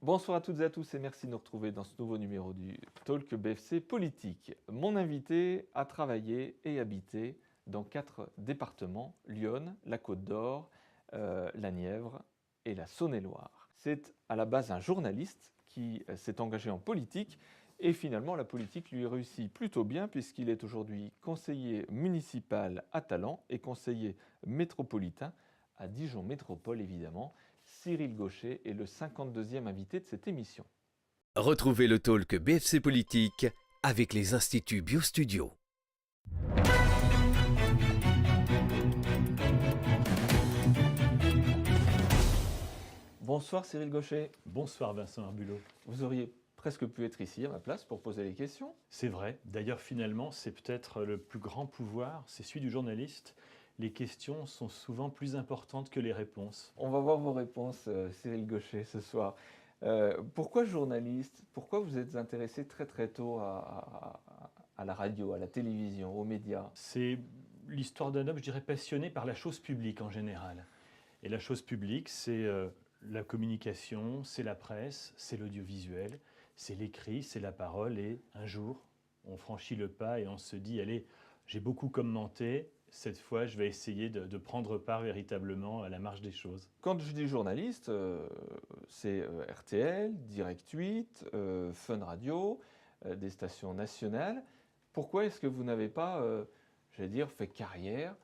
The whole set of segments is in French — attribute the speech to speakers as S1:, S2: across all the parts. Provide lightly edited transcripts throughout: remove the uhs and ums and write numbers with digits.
S1: Bonsoir à toutes et à tous et merci de nous retrouver dans ce nouveau numéro du Talk BFC Politique. Mon invité a travaillé et habité dans 4 départements, l'Yonne, la Côte d'Or, la Nièvre et la Saône-et-Loire. C'est à la base un journaliste qui s'est engagé en politique et finalement la politique lui réussit plutôt bien puisqu'il est aujourd'hui conseiller municipal à Talent et conseiller métropolitain à Dijon Métropole évidemment. Cyril Gaucher est le 52e invité de cette émission.
S2: Retrouvez le talk BFC Politique avec les Instituts BioStudio.
S1: Bonsoir Cyril Gaucher.
S3: Bonsoir Vincent Herbulot.
S1: Vous auriez presque pu être ici à ma place pour poser les questions.
S3: C'est vrai. D'ailleurs, finalement, c'est peut-être le plus grand pouvoir, c'est celui du journaliste. Les questions sont souvent plus importantes que les réponses.
S1: On va voir vos réponses, Cyril Gaucher, ce soir. Pourquoi journaliste? Pourquoi vous êtes intéressé très très tôt à la radio, à la télévision, aux médias?
S3: C'est l'histoire d'un homme, je dirais, passionné par la chose publique en général. Et la chose publique, c'est la communication, c'est la presse, c'est l'audiovisuel, c'est l'écrit, c'est la parole. Et un jour, on franchit le pas et on se dit, allez, j'ai beaucoup commenté, cette fois, je vais essayer de prendre part véritablement à la marche des choses.
S1: Quand je dis journaliste, c'est RTL, Direct 8, Fun Radio, des stations nationales. Pourquoi est-ce que vous n'avez pas, j'allais dire, fait carrière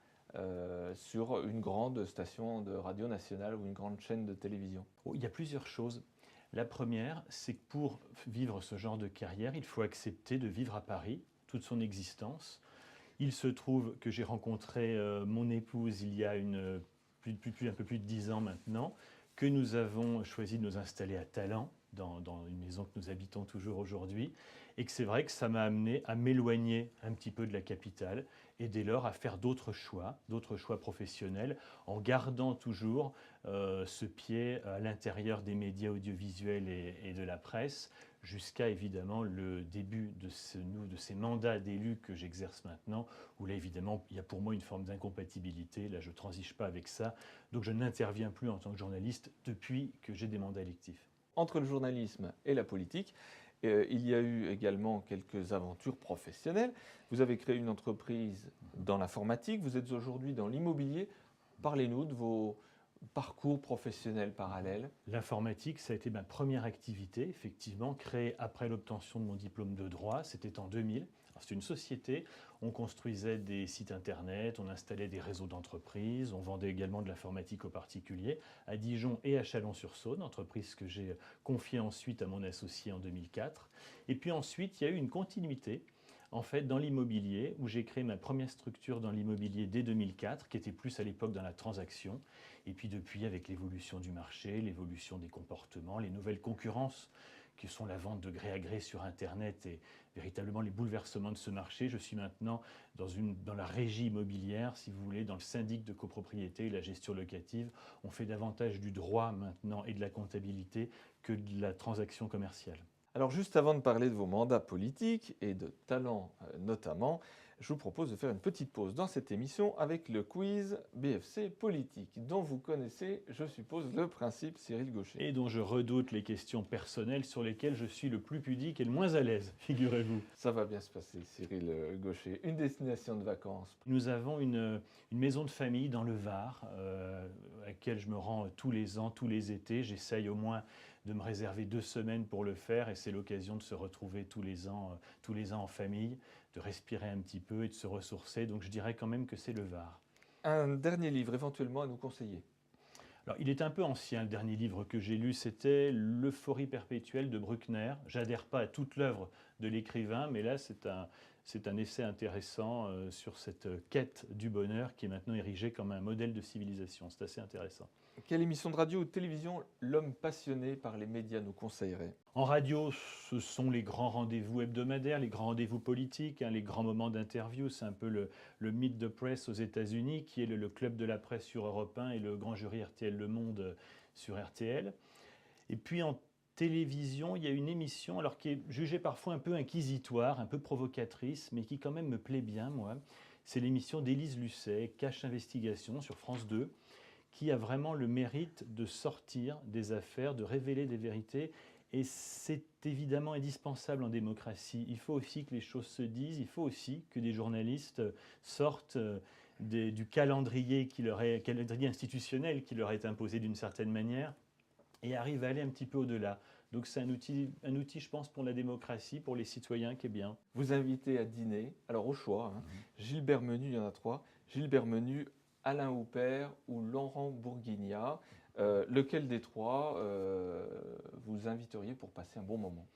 S1: sur une grande station de radio nationale ou une grande chaîne de télévision?
S3: Il y a plusieurs choses. La première, c'est que pour vivre ce genre de carrière, il faut accepter de vivre à Paris toute son existence. Il se trouve que j'ai rencontré mon épouse il y a un peu plus de 10 ans maintenant, que nous avons choisi de nous installer à Talent, dans une maison que nous habitons toujours aujourd'hui, et que c'est vrai que ça m'a amené à m'éloigner un petit peu de la capitale, et dès lors à faire d'autres choix professionnels, en gardant toujours ce pied à l'intérieur des médias audiovisuels et de la presse, jusqu'à évidemment le début de ces mandats d'élus que j'exerce maintenant, où là évidemment il y a pour moi une forme d'incompatibilité, là je ne transige pas avec ça, donc je n'interviens plus en tant que journaliste depuis que j'ai des mandats électifs.
S1: Entre le journalisme et la politique, il y a eu également quelques aventures professionnelles. Vous avez créé une entreprise dans l'informatique, vous êtes aujourd'hui dans l'immobilier. Parlez-nous de vos parcours professionnels parallèles.
S3: L'informatique, ça a été ma première activité, effectivement, créée après l'obtention de mon diplôme de droit, c'était en 2000. C'était une société, on construisait des sites internet, on installait des réseaux d'entreprises, on vendait également de l'informatique aux particuliers à Dijon et à Chalon-sur-Saône, entreprise que j'ai confiée ensuite à mon associé en 2004. Et puis ensuite, il y a eu une continuité en fait, dans l'immobilier, où j'ai créé ma première structure dans l'immobilier dès 2004, qui était plus à l'époque dans la transaction. Et puis depuis, avec l'évolution du marché, l'évolution des comportements, les nouvelles concurrences, qui sont la vente de gré à gré sur Internet et véritablement les bouleversements de ce marché, je suis maintenant dans la régie immobilière, si vous voulez, dans le syndic de copropriété et la gestion locative. On fait davantage du droit maintenant et de la comptabilité que de la transaction commerciale.
S1: Alors juste avant de parler de vos mandats politiques et de talent notamment, je vous propose de faire une petite pause dans cette émission avec le quiz BFC Politique, dont vous connaissez, je suppose, le principe, Cyril Gaucher.
S3: Et dont je redoute les questions personnelles sur lesquelles je suis le plus pudique et le moins à l'aise, figurez-vous.
S1: Ça va bien se passer, Cyril Gaucher. Une destination de vacances?
S3: Nous avons une maison de famille dans le Var, à laquelle je me rends tous les ans, tous les étés. J'essaye au moins de me réserver 2 semaines pour le faire, et c'est l'occasion de se retrouver tous les ans en famille, de respirer un petit peu et de se ressourcer. Donc je dirais quand même que c'est le Var.
S1: Un dernier livre éventuellement à nous conseiller?
S3: Alors, il est un peu ancien, le dernier livre que j'ai lu, c'était L'euphorie perpétuelle de Bruckner. J'adhère pas à toute l'œuvre de l'écrivain, mais là, c'est un essai intéressant sur cette quête du bonheur qui est maintenant érigée comme un modèle de civilisation. C'est assez intéressant.
S1: Quelle émission de radio ou de télévision l'homme passionné par les médias nous conseillerait?
S3: En radio, ce sont les grands rendez-vous hebdomadaires, les grands rendez-vous politiques, les grands moments d'interview. C'est un peu le Meet the Press aux États-Unis, qui est le club de la presse sur Europe 1 et le grand jury RTL Le Monde sur RTL. Et puis en télévision, il y a une émission alors qui est jugée parfois un peu inquisitoire, un peu provocatrice, mais qui quand même me plaît bien, moi. C'est l'émission d'Élise Lucet, Cache Investigation sur France 2, qui a vraiment le mérite de sortir des affaires, de révéler des vérités. Et c'est évidemment indispensable en démocratie. Il faut aussi que les choses se disent, il faut aussi que des journalistes sortent du calendrier institutionnel qui leur est imposé d'une certaine manière et arrivent à aller un petit peu au-delà. Donc c'est un outil, je pense, pour la démocratie, pour les citoyens, qui est bien.
S1: Vous invitez à dîner, alors au choix, hein, Gilbert Menu, il y en a 3, Gilbert Menu, Alain Houpert ou Laurent Bourguignat. Lequel des 3 vous inviteriez pour passer un bon moment?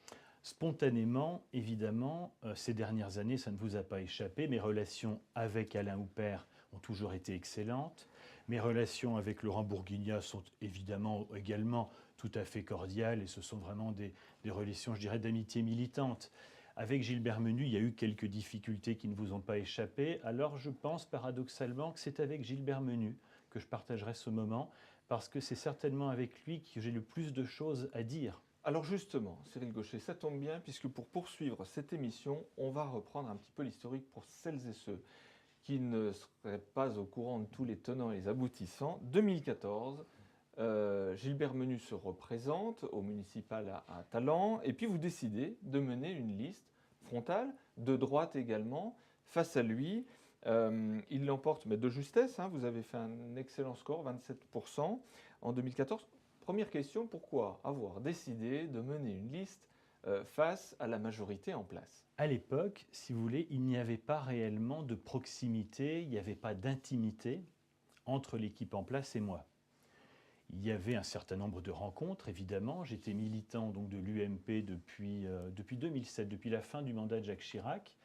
S3: Spontanément, évidemment, ces dernières années, ça ne vous a pas échappé, mes relations avec Alain Houpert ont toujours été excellentes. Mes relations avec Laurent Bourguignat sont évidemment également tout à fait cordiales et ce sont vraiment des relations, je dirais, d'amitié militante. Avec Gilbert Menu, il y a eu quelques difficultés qui ne vous ont pas échappé. Alors je pense paradoxalement que c'est avec Gilbert Menu que je partagerai ce moment parce que c'est certainement avec lui que j'ai le plus de choses à dire.
S1: Alors justement, Cyril Gaucher, ça tombe bien puisque pour poursuivre cette émission, on va reprendre un petit peu l'historique pour celles et ceux qui ne seraient pas au courant de tous les tenants et les aboutissants. 2014, Gilbert Menu se représente au municipal à Talent et puis vous décidez de mener une liste frontale, de droite également, face à lui. Il l'emporte, mais de justesse, hein, vous avez fait un excellent score, 27% en 2014. Première question, pourquoi avoir décidé de mener une liste face à la majorité en place?
S3: À l'époque, si vous voulez, il n'y avait pas réellement de proximité, il n'y avait pas d'intimité entre l'équipe en place et moi. Il y avait un certain nombre de rencontres, évidemment. J'étais militant donc, de l'UMP depuis 2007, depuis la fin du mandat de Jacques Chirac.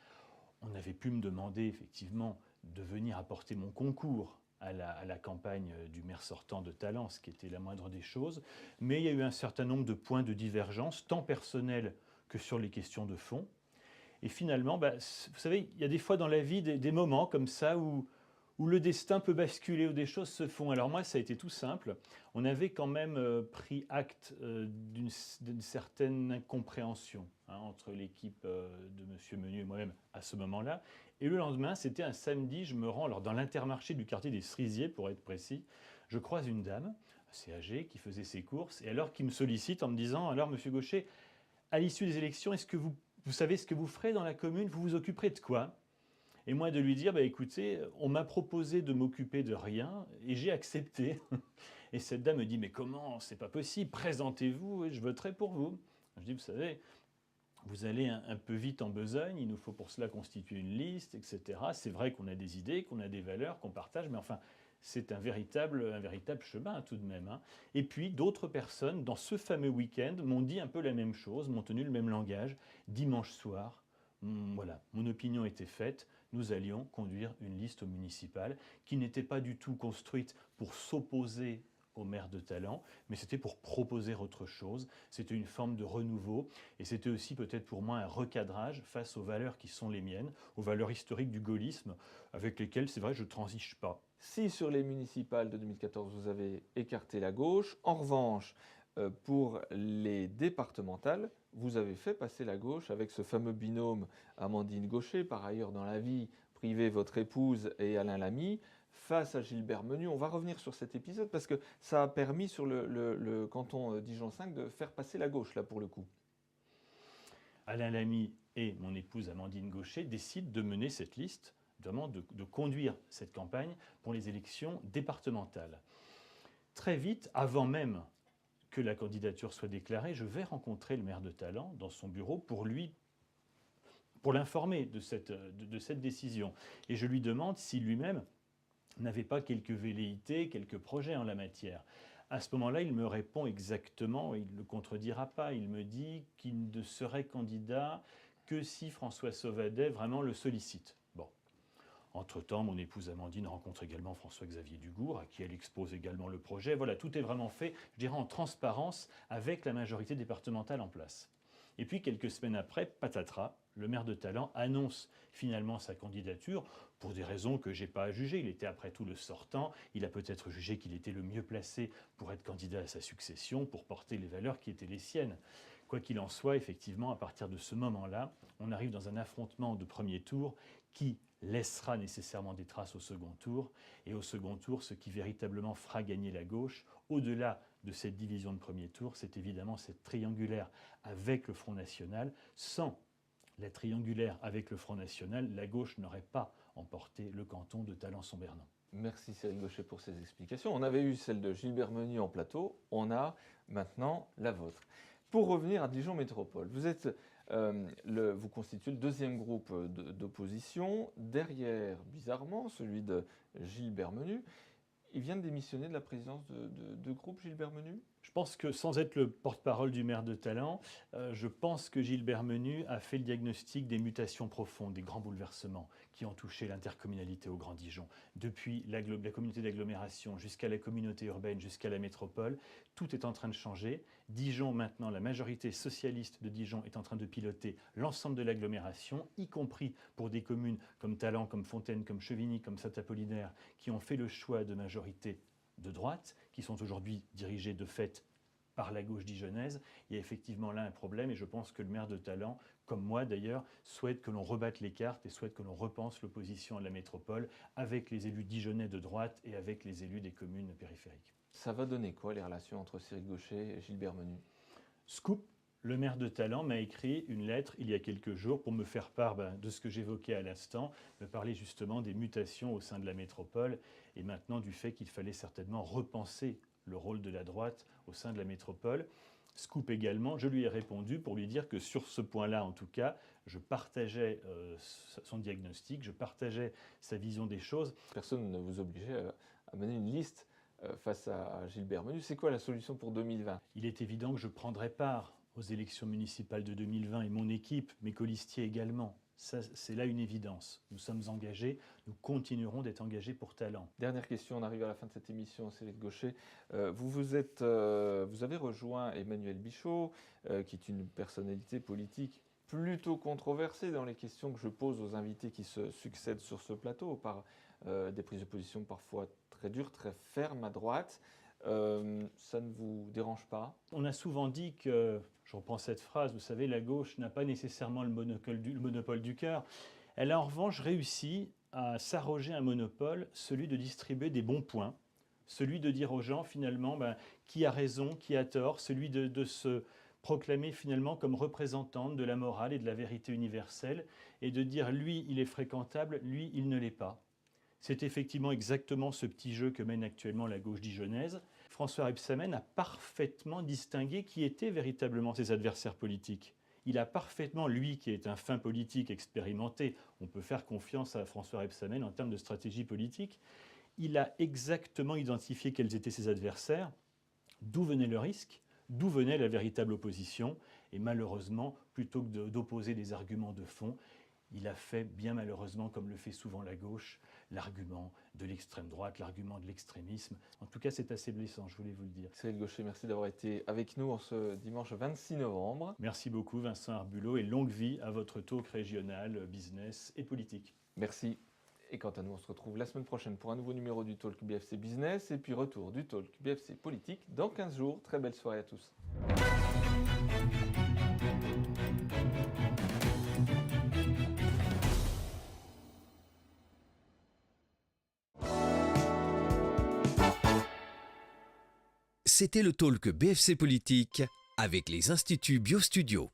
S3: On avait pu me demander effectivement de venir apporter mon concours à la campagne du maire sortant de Talent, ce qui était la moindre des choses. Mais il y a eu un certain nombre de points de divergence, tant personnels que sur les questions de fond. Et finalement, vous savez, il y a des fois dans la vie des moments comme ça où le destin peut basculer, où des choses se font. Alors moi, ça a été tout simple. On avait quand même pris acte d'une certaine incompréhension entre l'équipe de M. Menu et moi-même à ce moment-là. Et le lendemain, c'était un samedi, je me rends alors, dans l'Intermarché du quartier des Cerisiers, pour être précis. Je croise une dame assez âgée qui faisait ses courses et alors qui me sollicite en me disant « Alors, M. Gaucher, à l'issue des élections, est-ce que vous savez ce que vous ferez dans la commune? Vous vous occuperez de quoi ?» Et moi de lui dire, écoutez, on m'a proposé de m'occuper de rien et j'ai accepté. Et cette dame me dit, mais comment? C'est pas possible, présentez-vous et je voterai pour vous. Je dis, vous savez, vous allez un peu vite en besogne, il nous faut pour cela constituer une liste, etc. C'est vrai qu'on a des idées, qu'on a des valeurs, qu'on partage, mais enfin, c'est un véritable chemin tout de même. Et puis d'autres personnes, dans ce fameux week-end, m'ont dit un peu la même chose, m'ont tenu le même langage. Dimanche soir, voilà, mon opinion était faite. Nous allions conduire une liste municipale qui n'était pas du tout construite pour s'opposer au maire de Talent, mais c'était pour proposer autre chose. C'était une forme de renouveau et c'était aussi peut-être pour moi un recadrage face aux valeurs qui sont les miennes, aux valeurs historiques du gaullisme avec lesquelles, c'est vrai, je ne transige pas.
S1: Si sur les municipales de 2014, vous avez écarté la gauche, en revanche, pour les départementales, vous avez fait passer la gauche avec ce fameux binôme Amandine Gaucher, par ailleurs dans la vie privée votre épouse et Alain Lamy, face à Gilbert Menu. On va revenir sur cet épisode parce que ça a permis sur le canton Dijon 5 de faire passer la gauche là pour le coup.
S3: Alain Lamy et mon épouse Amandine Gaucher décident de mener cette liste, vraiment de conduire cette campagne pour les élections départementales. Très vite, avant même que la candidature soit déclarée, je vais rencontrer le maire de Talent dans son bureau pour l'informer de cette décision. Et je lui demande si lui-même n'avait pas quelques velléités, quelques projets en la matière. À ce moment-là, il me répond exactement, il ne le contredira pas, il me dit qu'il ne serait candidat que si François Sauvadet vraiment le sollicite. Bon. Entre-temps, mon épouse Amandine rencontre également François-Xavier Dugourc, à qui elle expose également le projet. Voilà, tout est vraiment fait, je dirais, en transparence avec la majorité départementale en place. Et puis, quelques semaines après, patatras, le maire de Talent annonce finalement sa candidature pour des raisons que je n'ai pas à juger. Il était après tout le sortant, il a peut-être jugé qu'il était le mieux placé pour être candidat à sa succession, pour porter les valeurs qui étaient les siennes. Quoi qu'il en soit, effectivement, à partir de ce moment-là, on arrive dans un affrontement de premier tour qui laissera nécessairement des traces au second tour. Et au second tour, ce qui véritablement fera gagner la gauche, au-delà de cette division de premier tour, c'est évidemment cette triangulaire avec le Front National. Sans la triangulaire avec le Front National, la gauche n'aurait pas emporté le canton de Talençon-Bernan.
S1: Merci Cyril Gaucher pour ces explications. On avait eu celle de Gilbert Menuy en plateau, on a maintenant la vôtre. Pour revenir à Dijon Métropole, vous constituez le deuxième groupe d'opposition, derrière, bizarrement, celui de Gilbert Menuy. Il vient de démissionner de la présidence de groupe, Gilbert Menuy ?
S3: Je pense que, sans être le porte-parole du maire de Talent, je pense que Gilbert Menuy a fait le diagnostic des mutations profondes, des grands bouleversements qui ont touché l'intercommunalité au Grand Dijon. Depuis la communauté d'agglomération jusqu'à la communauté urbaine, jusqu'à la métropole, tout est en train de changer. Dijon, maintenant, la majorité socialiste de Dijon est en train de piloter l'ensemble de l'agglomération, y compris pour des communes comme Talent, comme Fontaine, comme Chevigny, comme Saint-Apollinaire, qui ont fait le choix de majorité de droite, qui sont aujourd'hui dirigés de fait par la gauche dijonnaise. Il y a effectivement là un problème et je pense que le maire de Talent, comme moi d'ailleurs, souhaite que l'on rebatte les cartes et souhaite que l'on repense l'opposition à la métropole avec les élus dijonnais de droite et avec les élus des communes périphériques.
S1: Ça va donner quoi les relations entre Cyril Gaucher et Gilbert Menuy ?
S3: Scoop, le maire de Talent m'a écrit une lettre il y a quelques jours pour me faire part de ce que j'évoquais à l'instant, me parler justement des mutations au sein de la métropole et maintenant du fait qu'il fallait certainement repenser le rôle de la droite au sein de la métropole. Scoop également, je lui ai répondu pour lui dire que sur ce point-là, en tout cas, je partageais son diagnostic, je partageais sa vision des choses.
S1: Personne ne vous obligeait à mener une liste face à Gilbert Menuy. C'est quoi la solution pour 2020 ?
S3: Il est évident que je prendrai part aux élections municipales de 2020 et mon équipe, mes colistiers également. Ça, c'est là une évidence. Nous sommes engagés, nous continuerons d'être engagés pour Talent.
S1: Dernière question, on arrive à la fin de cette émission, Cyril Gaucher. Vous avez rejoint Emmanuel Bichot, qui est une personnalité politique plutôt controversée dans les questions que je pose aux invités qui se succèdent sur ce plateau, par des prises de position parfois très dures, très fermes à droite. Ça ne vous dérange pas ?
S3: On a souvent dit que, je reprends cette phrase, vous savez, la gauche n'a pas nécessairement le monopole du cœur. Elle a en revanche réussi à s'arroger un monopole, celui de distribuer des bons points, celui de dire aux gens finalement qui a raison, qui a tort, celui de se proclamer finalement comme représentante de la morale et de la vérité universelle et de dire lui il est fréquentable, lui il ne l'est pas. C'est effectivement exactement ce petit jeu que mène actuellement la gauche dijonnaise. François Rebsamen a parfaitement distingué qui étaient véritablement ses adversaires politiques. Il a parfaitement, lui qui est un fin politique expérimenté, on peut faire confiance à François Rebsamen en termes de stratégie politique, il a exactement identifié quels étaient ses adversaires, d'où venait le risque, d'où venait la véritable opposition, et malheureusement, plutôt que d'opposer des arguments de fond, il a fait, bien malheureusement, comme le fait souvent la gauche, l'argument de l'extrême droite, l'argument de l'extrémisme. En tout cas, c'est assez blessant, je voulais vous le dire.
S1: Cyril Gaucher, merci d'avoir été avec nous en ce dimanche 26 novembre.
S3: Merci beaucoup, Vincent Arbulot, et longue vie à votre talk régional, business et politique.
S1: Merci. Et quant à nous, on se retrouve la semaine prochaine pour un nouveau numéro du Talk BFC Business et puis retour du Talk BFC Politique dans 15 jours. Très belle soirée à tous.
S2: C'était le Talk BFC Politique avec les Instituts BioStudio.